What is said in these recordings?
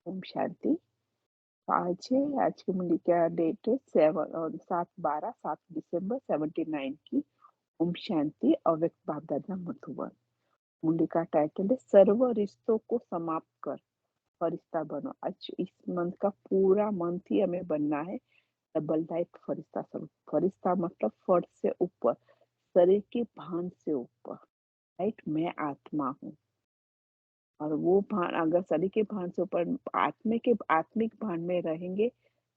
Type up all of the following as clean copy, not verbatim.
ओम शांति। आज है, आज की मुरली का डेट है 7 दिसंबर 79 की। ओम शांति। अव्यक्त बाप दादा मधुबन। मुरली का टाइटल है सर्व रिश्तों को समाप्त कर फरिश्ता बनो। आज इस मंथ का पूरा मंथ ही हमें बनना है डबल लाइफ फरिश्ता स्वरूप। फरिश्ता मतलब फर्श से ऊपर, शरीर के भान से ऊपर। राइट, मैं आत्मा हूँ। और वो भान अगर शरीर के भान से ऊपर आत्मिक भान में रहेंगे,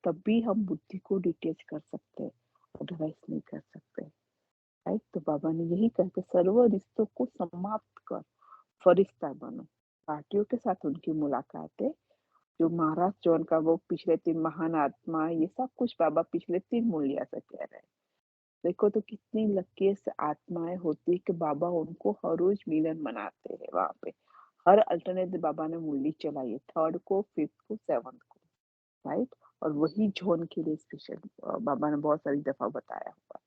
तब भी हम बुद्धि को डिटेच कर सकते हैं, अदरवाइज नहीं कर सकते। राइट, तो बाबा ने यही कहते सर्व रिश्तों को समाप्त कर फरिश्ता बनो। पार्टियों के साथ उनकी मुलाकात है, जो महाराज जॉन का वो पिछले 3 महान आत्मा, ये सब कुछ बाबा पिछले 3 मूल्य से कह रहे हैं। देखो तो कितनी लकीस्ट आत्माएं होती है कि बाबा उनको हर रोज मिलन मनाते हैं वहां पे। हर अल्टरनेट बाबा ने मुरली चलाई है, 3rd को, 5th को, 7th को। राइट, और वही जोन के लिए स्पेशल बाबा ने बहुत सारी दफा बताया हुआ है।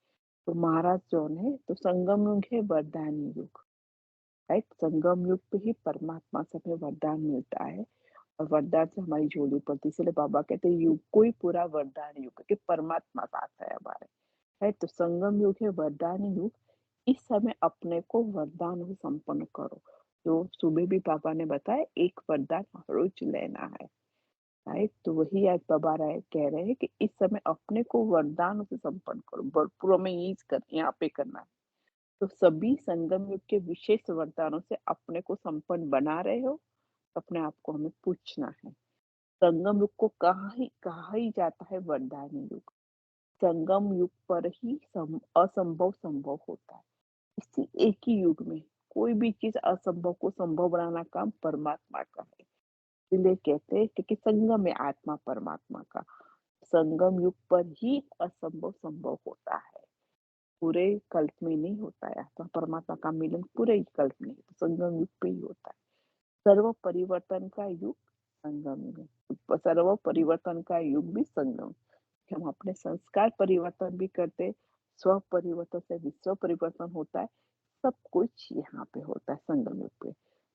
तो महाराज जोन है तो संगम युग है, वरदान युग। राइट, संगम युग पे ही परमात्मा से हमें वरदान मिलता है और वरदान से हमारी झोली पड़ती है। इसलिए बाबा कहते हैं युग को ही पूरा वरदान युग है कि परमात्मा साथ है हमारे। है तो संगम युग है, वरदान युग। इस समय अपने को वरदान से संपन्न करो। जो सुबह भी पापा ने बताया, एक वरदान रोज लेना है। राइट, तो वही आज बाबा राय कह रहे हैं कि इस समय अपने को वरदान से संपन्न करो। भरपूर में यहाँ पे करना है। तो सभी संगम युग के विशेष वरदानों से अपने को संपन्न बना रहे हो, अपने आप को हमें पूछना है। संगम युग को कहा ही जाता है वरदान युग। संगम युग पर ही असंभव संभव होता है। इसी एक ही युग में कोई भी चीज असंभव को संभव बनाना काम परमात्मा का है। इसलिए कहते हैं कि संगम है आत्मा परमात्मा का। संगम युग पर ही असंभव संभव होता है, पूरे कल्प में नहीं होता है। आत्मा परमात्मा का मिलन पूरे कल्प में, तो संगम युग पे ही होता है। सर्व परिवर्तन का युग संगम युग, सर्व परिवर्तन का युग भी संगम। हम अपने संस्कार परिवर्तन भी करते, स्व परिवर्तन से विश्व परिवर्तन होता है। सब कुछ यहाँ पे होता है संगम युग पे।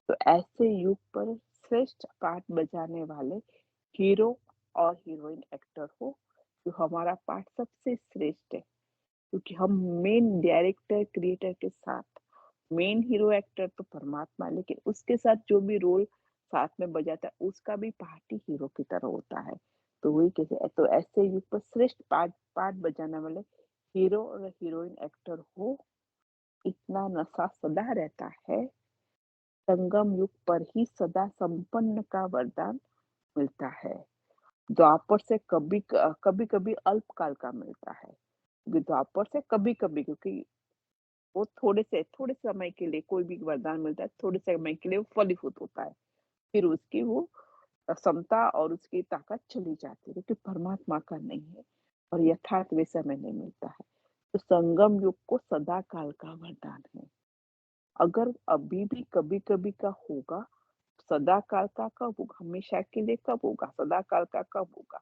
तो ऐसे युग पर श्रेष्ठ पाठ बजाने वाले हीरो और हीरोइन एक्टर हो, जो हमारा पाठ सबसे श्रेष्ठ है। क्योंकि हम मेन डायरेक्टर क्रिएटर के साथ, मेन हीरो एक्टर तो परमात्मा, लेकिन उसके साथ जो भी रोल साथ में बजाता है उसका भी पार्ट ही हीरो की तरह होता है। तो वही कैसे, तो ऐसे युग पर श्रेष्ठ पार्ट पार्ट बजाने वाले हीरो और हीरोइन एक्टर हो, इतना नशा सदा रहता है। संगम युग पर ही सदा संपन्न का वरदान मिलता है। द्वापर से कभी कभी अल्पकाल का मिलता है। द्वापर से कभी कभी, क्योंकि वो थोड़े समय के लिए कोई भी वरदान मिलता है, थोड़े समय के लिए वो फलीभूत होता है, फिर उसकी वो क्षमता और उसकी ताकत चली जाती है, क्योंकि परमात्मा का नहीं है और यथार्थ वे समय नहीं मिलता है। तो संगम युग को सदा काल का वरदान है। अगर अभी भी कभी कभी का होगा, सदा काल का कब होगा, हमेशा के लिए कब होगा, सदा काल का कब होगा।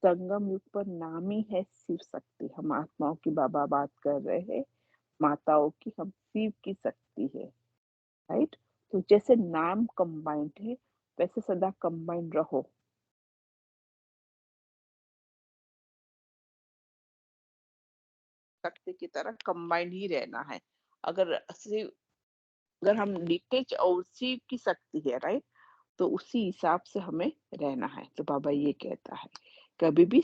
संगम युग पर नाम ही है शिव शक्ति। हम आत्माओं की बाबा बात कर रहे हैं, माताओं की, हम शिव की शक्ति है। राइट, तो जैसे नाम कंबाइंड है, वैसे सदा कंबाइंड रहो। शक्ति की तरह कंबाइंड ही रहना है। अगर शिव, अगर हम डिटेच और शिव की शक्ति है, राइट, तो उसी हिसाब से हमें रहना है। तो बाबा ये कहता है कभी भी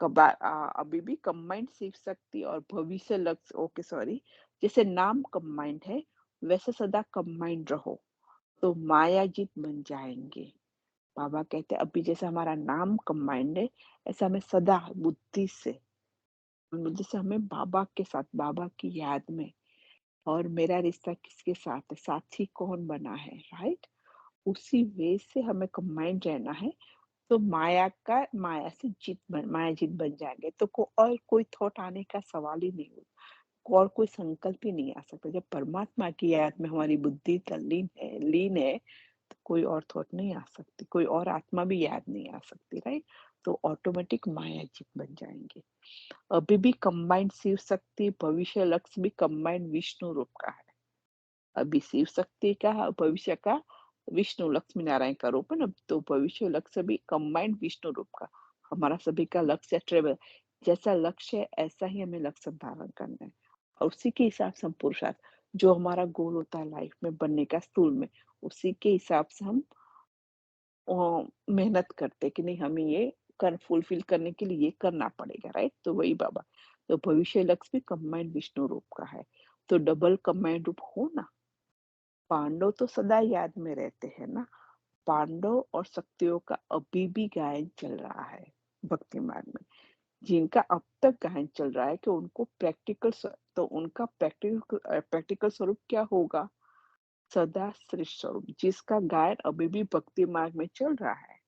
अभी भी कंबाइंड शिव शक्ति और भविष्य लक्ष्य, ओके सॉरी, जैसे नाम कंबाइंड है वैसे सदा कंबाइंड रहो, तो माया जीत बन जाएंगे। बाबा कहते हैं अभी जैसे हमारा नाम कंबाइंड है, ऐसा हमें सदा बुद्धि से हमें बाबा के साथ, बाबा की याद में, और मेरा रिश्ता किसके साथ है, साथी कौन बना है, राइट, उसी वे से हमें कंबाइंड रहना है। तो माया जीत बन जाएंगे, तो और कोई थॉट आने का सवाल ही नहीं होगा, और कोई संकल्प ही नहीं आ सकता। जब परमात्मा की याद में हमारी बुद्धि तल्लीन है, लीन है, तो कोई और थॉट नहीं आ सकती, कोई और आत्मा भी याद नहीं आ सकती, राइट। तो ऑटोमेटिक माया जीत बन जाएंगे। अभी भी कंबाइंड शिव शक्ति, भविष्य लक्ष्य भी कंबाइंड विष्णु रूप का है। अभी शिव शक्ति का, भविष्य का विष्णु लक्ष्मी नारायण का रूप है ना, तो भविष्य लक्ष्य भी कंबाइंड विष्णु रूप का। हमारा सभी का लक्ष्य ट्रेवल, जैसा लक्ष्य है ऐसा ही हमें लक्ष्य धारण करना है, और उसी के हिसाब से हम पुरुषार्थ, जो हमारा गोल होता है लाइफ में बनने का स्थूल में, उसी के हिसाब से हम मेहनत करते हैं कि नहीं हमें ये कर फुलफिल करने के लिए ये करना पड़ेगा, राइट? तो वही बाबा, तो भविष्य लक्ष्य भी कंबाइंड विष्णु रूप का है, तो डबल कंबाइंड रूप हो ना। पांडव तो सदा याद में रहते हैं ना। पांडव और शक्तियों का अभी भी गायन चल रहा है भक्ति मार्ग में, जिनका अब तक गायन चल रहा है कि उनको तो उनका प्रैक्टिकल स्वरूप क्या होगा? सदा श्रेष्ठ स्वरूप, जिसका गायन अभी भी भक्ति मार्ग में चल रहा है,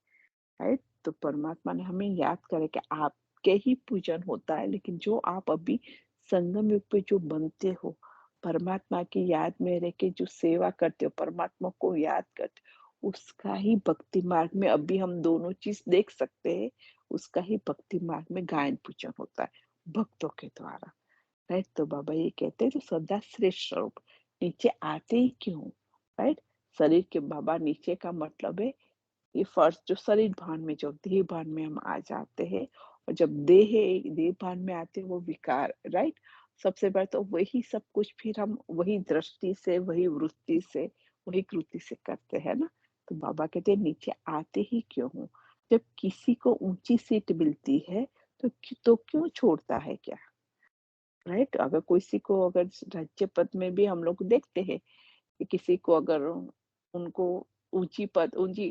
राइट? तो परमात्मा ने हमें याद करे कि आपके ही पूजन होता है, लेकिन जो आप अभी संगम युग पे जो बनते हो, परमात्मा की याद में रह के जो सेवा करते हो, परमात्मा को याद करते हो, उसका ही भक्ति मार्ग में अभी हम दोनों चीज देख सकते हैं। उसका ही भक्ति मार्ग में गायन पूजन होता है भक्तों के द्वारा, राइट? तो बाबा ये कहते हैं जो सदा श्रेष्ठ स्वरूप, नीचे आते ही क्यों, राइट? शरीर के बाबा नीचे का मतलब है ये फर्स्ट जो शरीर भान में, जो देह भान में हम आ जाते हैं, और जब देह भान में आते हैं वो विकार, राइट? सबसे पहले तो वही सब कुछ फिर हम वही दृष्टि से, वही वृत्ति से, वही कृति से करते हैं ना। तो बाबा कहते हैं नीचे आते ही क्यों हो? जब किसी को ऊंची सीट मिलती है तो क्यों छोड़ता है क्या, राइट? अगर किसी को अगर राज्य पद में भी हम लोग देखते हैं कि किसी को अगर उनको ऊंची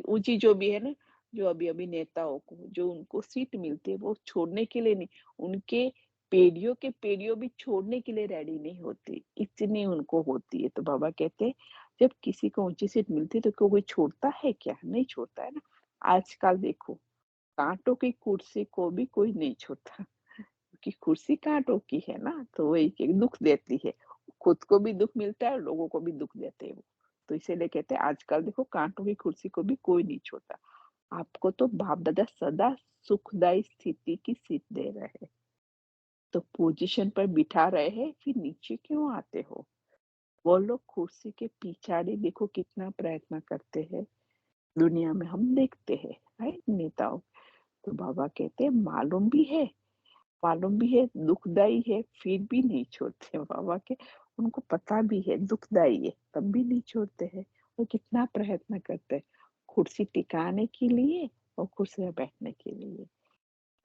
ऊंची जो भी है ना, जो अभी अभी नेताओं को जो उनको सीट मिलती है वो छोड़ने के लिए नहीं, उनके पीढ़ियों के पीढ़ियों भी छोड़ने के लिए रेडी नहीं होती, इतनी उनको होती है। तो बाबा कहते हैं जब किसी को ऊंची सीट मिलती है तो कोई छोड़ता है क्या? नहीं छोड़ता है ना। आजकल देखो, कांटों की कुर्सी को भी कोई नहीं छोड़ता, क्योंकि कुर्सी कांटों की है ना, तो वही कि दुख देती है, खुद को भी दुख मिलता है और लोगों को भी दुख देते हैं वो। तो इसीलिए कहते हैं आजकल देखो कांटों की कुर्सी को भी कोई नहीं छोड़ता। आपको तो बाप दादा सदा सुखदायी स्थिति की सीट दे रहे हैं, तो पोजीशन पर बिठा रहे हैं, फिर नीचे क्यों आते हो? वो लोग कुर्सी के पिछाड़ी देखो कितना प्रयत्न करते हैं, दुनिया में हम देखते हैं, राइट? नेताओं। तो बाबा कहते हैं मालूम भी है दुखदाई है, फिर भी नहीं छोड़ते बाबा के। उनको पता भी है दुखदाई है, तब भी नहीं छोड़ते हैं, और कितना प्रयत्न करते हैं कुर्सी टिकाने के लिए और कुर्सी में बैठने के लिए।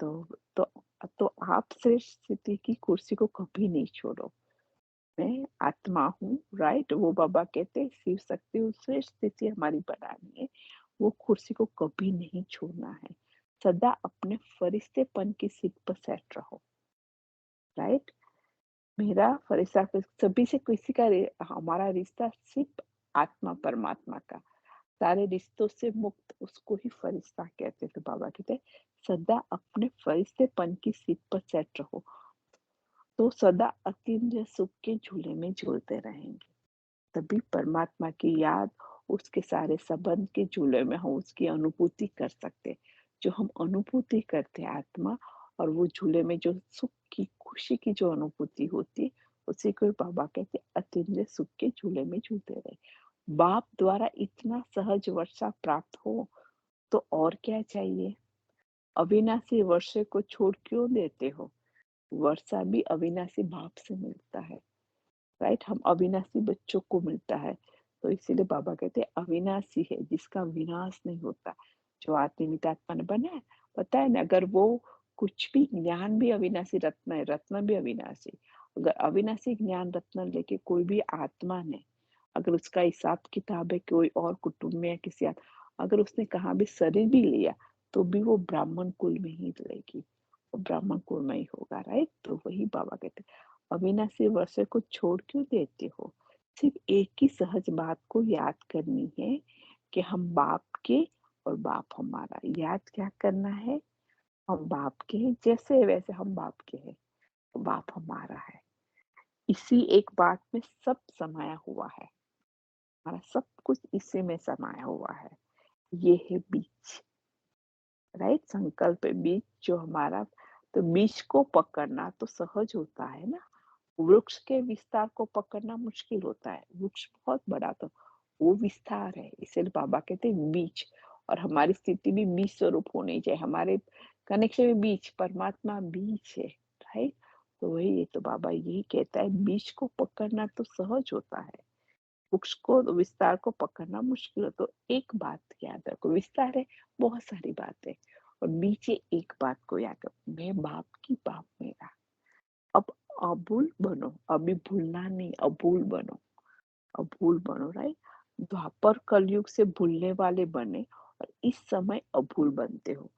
तो तो तो आप श्रेष्ठ स्थिति की कुर्सी को कभी नहीं छोड़ो। मैं आत्मा हूँ, राइट? वो बाबा कहते हैं शिव शक्ति उस श्रेष्ठ स्थिति हमारी बनानी है, वो कुर्सी को कभी नहीं छोड़ना है। सदा अपने फरिश्तेपन की सीट पर सेट रहो, राइट? मेरा फरिश्ता सभी से किसी का हमारा रिश्ता सिर्फ आत्मा परमात्मा का, सारे रिश्तों से मुक्त उसको ही फरिश्ता कहते थे। बाबा कहते सदा अपने फरिश्तेपन की सीट पर सेट रहो, तो सदा अतीन्द्रिय सुख के झूले में झूलते रहेंगे। तभी परमात्मा की याद, उसके सारे संबंध के झूले में हम उसकी अनुभूति कर सकते। जो हम अनुभूति करते हैं आत्मा, और वो झूले में जो सुख की खुशी की जो अनुभूति होती है, उसी को बाबा कहते अतीन्द्रिय सुख के झूले में झूलते रहे। बाप द्वारा इतना सहज वर्षा प्राप्त हो तो और क्या चाहिए? अविनाशी वर्षे को छोड़ क्यों देते हो? वर्षा भी अविनाशी बाप से मिलता है, राइट? हम अविनाशी बच्चों को मिलता है, तो इसीलिए बाबा कहते हैं अविनाशी है जिसका विनाश नहीं होता, जो आत्मिक आत्मा ने बनाया। पता है ना, अगर वो कुछ भी ज्ञान भी अविनाशी रत्न है, रत्न भी अविनाशी। अगर अविनाशी ज्ञान रत्न लेके कोई भी आत्मा ने अगर उसका हिसाब किताब है कोई और कुटुंब में या किसी अगर उसने कहा भी शरीर भी लिया, तो भी वो ब्राह्मण कुल में ही लेगी, वो ब्राह्मण कुल में ही होगा, राइट? तो वही बाबा कहते अविनाशी वर्षे को छोड़ क्यों देते हो? सिर्फ एक ही सहज बात को याद करनी है कि हम बाप के और बाप हमारा। याद क्या करना है? हम बाप के हैं, जैसे वैसे हम बाप के हैं, बाप हमारा है। इसी एक बात में सब समाया हुआ है, हमारा सब कुछ इसी में समाया हुआ है। ये है बीज, राइट? संकल्प है बीज जो हमारा। तो बीज को पकड़ना तो सहज होता है ना, वृक्ष के विस्तार को पकड़ना मुश्किल होता है। वृक्ष बहुत बड़ा, तो वो विस्तार है। इसलिए बाबा कहते हैं बीच, और हमारी स्थिति भी बीच स्वरूप होनी चाहिए। हमारे कनेक्शन में बीच, परमात्मा बीच है, राइट? तो वही है, तो बाबा यही कहता है, बीच को पकड़ना तो सहज होता है, वृक्ष को, विस्तार को पकड़ना मुश्किल हो। तो एक बात याद रखो, विस्तार है बहुत सारी बातें, और बीच है एक बात को याद रखो, मैं बाप की, बाप मेरा। अब अभूल बनो, अभी भूलना नहीं, अभूल बनो, अभूल बनो, राइट? द्वापर कलयुग से भूलने वाले बने, और इस समय अभूल बनते हो।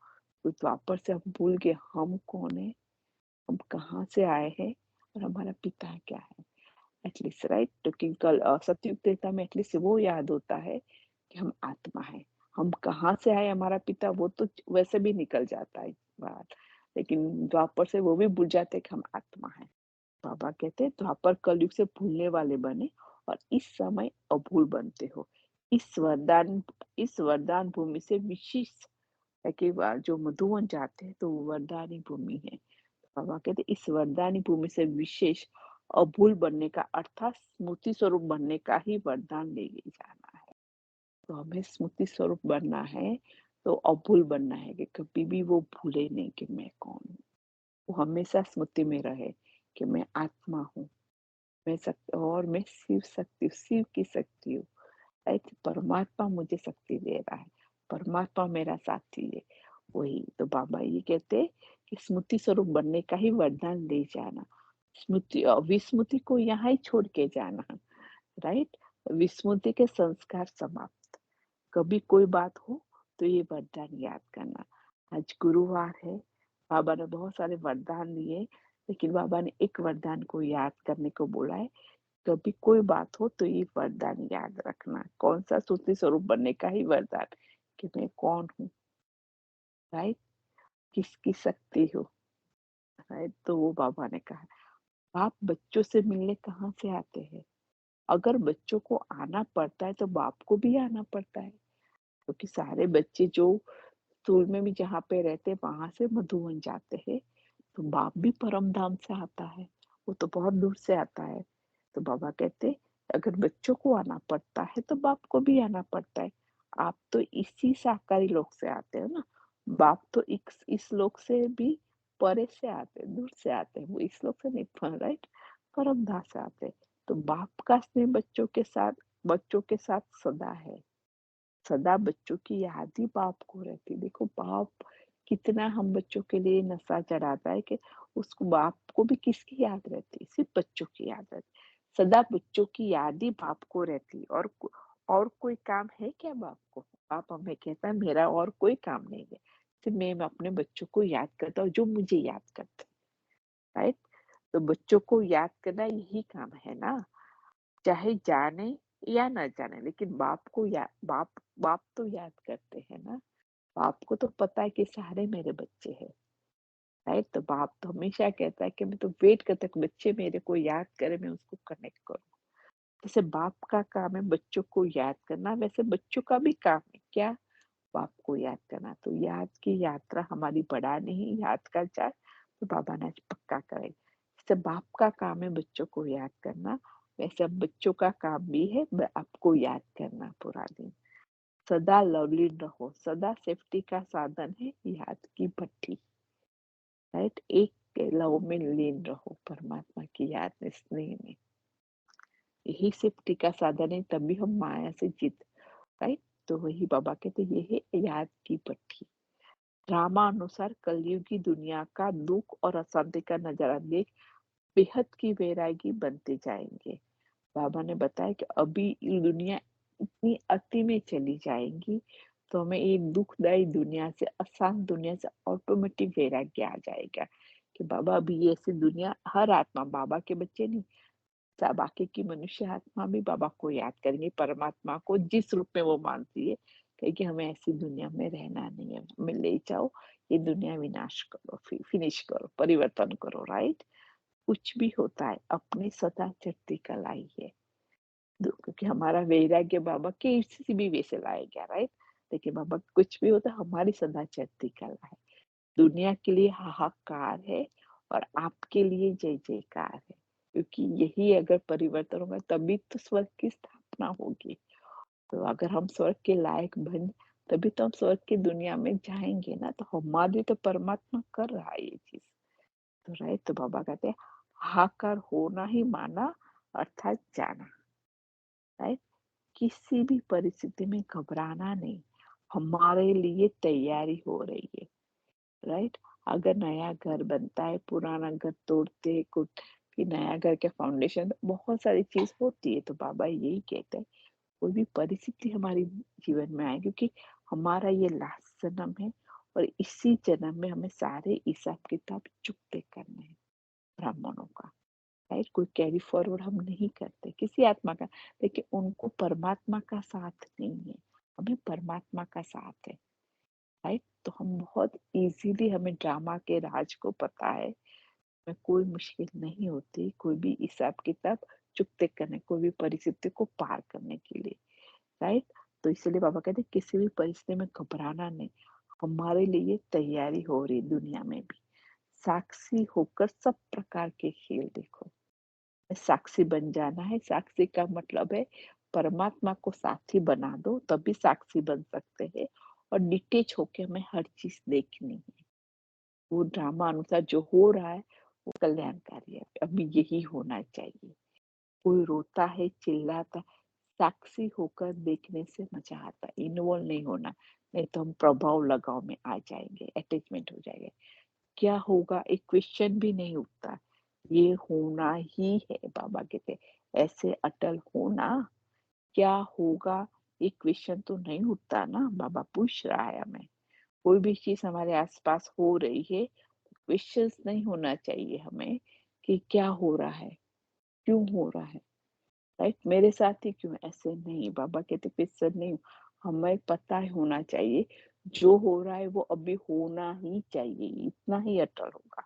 तो द्वापर से हम भूल गए हम कौन है, हम कहाँ से आए हैं, और हमारा पिता क्या है, एटलीस्ट, राइट? तो कि कल सतयुग त्रेता में एटलीस्ट वो याद होता है कि हम आत्मा है। हम कहाँ से आए, हमारा पिता, वो तो वैसे भी निकल जाता है बाहर, लेकिन द्वापर से वो भी भूल जाते हैं कि हम आत्मा है। बाबा कहते हैं द्वापर कलयुग से भूलने वाले बने, और इस समय अभूल बनते हो। इस वरदान इस वरदान भूमि से विशेष है कि जो मधुवन जाते हैं तो वो वरदानी भूमि है। बाबा कहते इस वरदानी भूमि से विशेष अभूल बनने का, अर्थात स्मृति स्वरूप बनने का ही वरदान ले जाना है। तो हमें स्मृति स्वरूप बनना है, तो अभूल बनना है कि कभी भी वो भूले नहीं कि मैं कौन हूँ। वो हमेशा स्मृति में रहे कि मैं आत्मा हूँ, मैं शक्ति, और मैं शिव शक्ति, शिव की शक्ति हूँ, राइट? परमात्मा मुझे शक्ति दे रहा है, परमात्मा मेरा साथी है। वही तो बाबा ये कहते हैं कि स्मृति स्वरूप बनने का ही वरदान ले जाना, स्मृति विस्मृति को यहाँ ही छोड़ के जाना, राइट? विस्मृति के संस्कार समाप्त। कभी कोई बात हो तो ये वरदान याद करना। आज गुरुवार है, बाबा ने बहुत सारे वरदान दिए, लेकिन बाबा ने एक वरदान को याद करने को बोला है। कभी कोई बात हो तो ये वरदान याद रखना। कौन सा? सूत्री स्वरूप बनने का ही वरदान, कि मैं कौन हूँ, राइट? किसकी शक्ति हूँ, राइट? तो वो बाबा ने कहा, आप बच्चों से मिलने कहाँ से आते हैं? अगर बच्चों को आना पड़ता है तो बाप को भी आना पड़ता है, क्योंकि सारे बच्चे जो स्कूल में भी जहाँ पे रहते हैं वहां से मधुवन जाते हैं, तो बाप भी परम धाम से आता है, वो तो बहुत दूर से आता है। तो बाबा कहते अगर बच्चों को आना पड़ता है तो बाप को भी आना पड़ता है। आप तो इसी साकारी लोक से आते हो ना, बाप तो इस लोक से भी परे से आते हैं, दूर से आते हैं, वो इस लोक से नहीं, राइट? परम धाम से आते हैं। तो बाप का स्नेह बच्चों के साथ सदा है, सदा बच्चों की याद ही बाप को रहती है। देखो बाप कितना हम बच्चों के लिए नशा चढ़ाता है कि उसको, बाप को भी किसकी याद रहती है? सिर्फ बच्चों की याद रहती है। सदा बच्चों की याद ही बाप को रहती है, और कोई काम है क्या बाप को? बाप हमें कहता है मेरा और कोई काम नहीं है, सिर्फ मैं अपने बच्चों को याद करता हूँ जो मुझे याद करते हैं, राइट? तो बच्चों को याद करना यही काम है ना, चाहे जाने या ना जाने, लेकिन बाप को बाप बाप तो याद करते हैं ना। बाप को तो पता है कि सारे मेरे बच्चे हैं, राइट? तो बाप तो हमेशा कहता है कि मैं तो वेट करता हूँ कि बच्चे मेरे को याद करे, मैं उसको कनेक्ट करूँ। जैसे बाप का काम है बच्चों को याद करना, वैसे बच्चों का भी काम है क्या? बाप को याद करना। तो याद की यात्रा हमारी बढ़ा नहीं, याद का चार्ज तो बाबा ने आज पक्का करे। जैसे बाप का काम है बच्चों को याद करना, वैसे अब बच्चों का काम भी है आपको याद करना पूरा दिन। सदा लवलीन रहो, सदा सेफ्टी का साधन है याद की भट्टी, राइट? एक के लव में लीन रहो, परमात्मा की याद में, स्नेह में। यही सेफ्टी का साधन है, तभी हम माया से जीत, राइट? तो वही बाबा कहते ये है याद की भट्टी। रामानुसार कलयुगी दुनिया का दुख और अशांति का नजारा देख बेहद की वैरागी बनते जाएंगे। बाबा ने बताया कि अभी ये दुनिया इतनी अति में चली जाएगी, तो हमें ये दुखदायी दुनिया से, अशांत दुनिया से ऑटोमेटिक वैराग्य आ जाएगा कि बाबा अभी ये ऐसी दुनिया, हर आत्मा, बाबा के बच्चे नहीं, बाकी की मनुष्य आत्मा भी बाबा को याद करेंगे, परमात्मा को जिस रूप में वो मानती है, कहेगी हमें ऐसी दुनिया में रहना नहीं है, हमें ले जाओ, ये दुनिया विनाश करो, फिनिश करो, परिवर्तन करो, राइट? कुछ भी होता है अपनी सदा चढ़ती कलाई है, क्योंकि हमारा वैराग्य बाबा किसी भी वे से लाएगा, राइट? देखिए बाबा कुछ भी होता है हमारी सदा चढ़ती कला है, दुनिया के लिए हाहाकार है, और आपके लिए जय जयकार है, क्योंकि यही अगर परिवर्तन होगा तभी तो स्वर्ग की स्थापना होगी। तो अगर हम स्वर्ग के लायक बन तभी तो हम स्वर्ग की दुनिया में जाएँगे ना, तो हमारे लिए तो परमात्मा कर रहा है ये चीज़। तो राइट, तो बाबा कहते हैं हाकार होना ही माना अर्थात जाना, राइट? किसी भी परिस्थिति में घबराना नहीं, हमारे लिए तैयारी हो रही है, राइट? अगर नया घर बनता है, पुराना घर तोड़ते हैं कुछ, फिर नया घर के फाउंडेशन बहुत सारी चीज़ होती है, तो बाबा यही कहते हैं कोई भी परिस्थिति हमारे जीवन में आए क्योंकि हमारा ये लास्ट जन्म है और इसी जन्म में हमें सारे हिसाब किताब चुकते करने हैं ब्राह्मणों का, राइट? कोई कैरी फॉरवर्ड हम नहीं करते किसी आत्मा का, लेकिन उनको परमात्मा का साथ नहीं है, हमें परमात्मा का साथ है, राइट? तो हम बहुत इजीली, हमें ड्रामा के राज को पता है, में कोई मुश्किल नहीं होती कोई भी हिसाब किताब चुकते करने, कोई भी परिस्थिति को पार करने के लिए, राइट? तो इसलिए बाबा कहते हैं किसी भी परिस्थिति में घबराना नहीं, हमारे लिए तैयारी हो रही दुनिया में भी। साक्षी होकर सब प्रकार के खेल देखो। साक्षी बन जाना है, साक्षी का मतलब है परमात्मा को साथी बना दो तभी साक्षी बन सकते हैं, और डिटेच होके हमें हर चीज देखनी है। वो ड्रामा अनुसार जो हो रहा है वो कल्याणकारी है, अभी यही होना चाहिए। कोई रोता है, चिल्लाता है, साक्षी होकर देखने से मजा आता है, इन्वॉल्व नहीं होना, नहीं तो हम प्रभाव लगाव में आ जाएंगे, अटैचमेंट हो जाएगा। क्या होगा एक क्वेश्चन भी नहीं उठता, ये होना ही है, बाबा कहते ऐसे अटल होना, क्या होगा ये क्वेश्चन तो नहीं उठता ना, बाबा पूछ रहा है हमें। कोई भी चीज हमारे आसपास हो रही है, क्वेश्चंस नहीं होना चाहिए हमें कि क्या हो रहा है, क्यों हो रहा है, राइट? मेरे साथ ही क्यों, ऐसे नहीं, बाबा कहते क्वेश्चन नहीं, हमें पता होना चाहिए जो हो रहा है वो अभी होना ही चाहिए, इतना ही अटल होगा,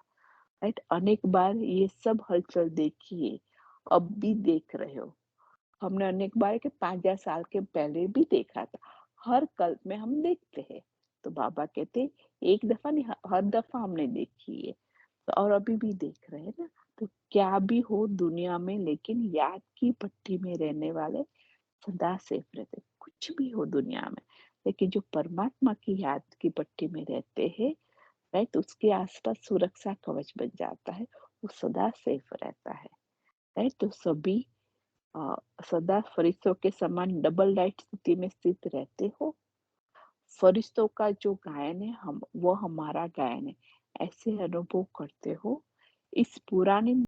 राइट? अनेक बार ये सब हलचल देखिए, अब भी देख रहे हो, हमने अनेक बार के 5,000 साल के पहले भी देखा था, हर कल्प में हम देखते हैं। तो बाबा कहते एक दफा नहीं, हर दफा हमने देखी है, तो और अभी भी देख रहे हैं ना। तो क्या भी हो दुनिया में, लेकिन याद की पट्टी में रहने वाले सदा सेफ रहते, कुछ भी हो दुनिया में, लेकिन जो परमात्मा की याद की पट्टी में रहते हैं, राइट, उसके आसपास सुरक्षा कवच बन जाता है, वो सदा सेफ रहता है, राइट? तो सभी अ, सदा फरिश्तों के समान डबल लाइट स्थिति में स्थित रहते हो। फरिश्तों का जो गायन है हम, वो हमारा गायन है, ऐसे अनुभव करते हो। इस पुरानी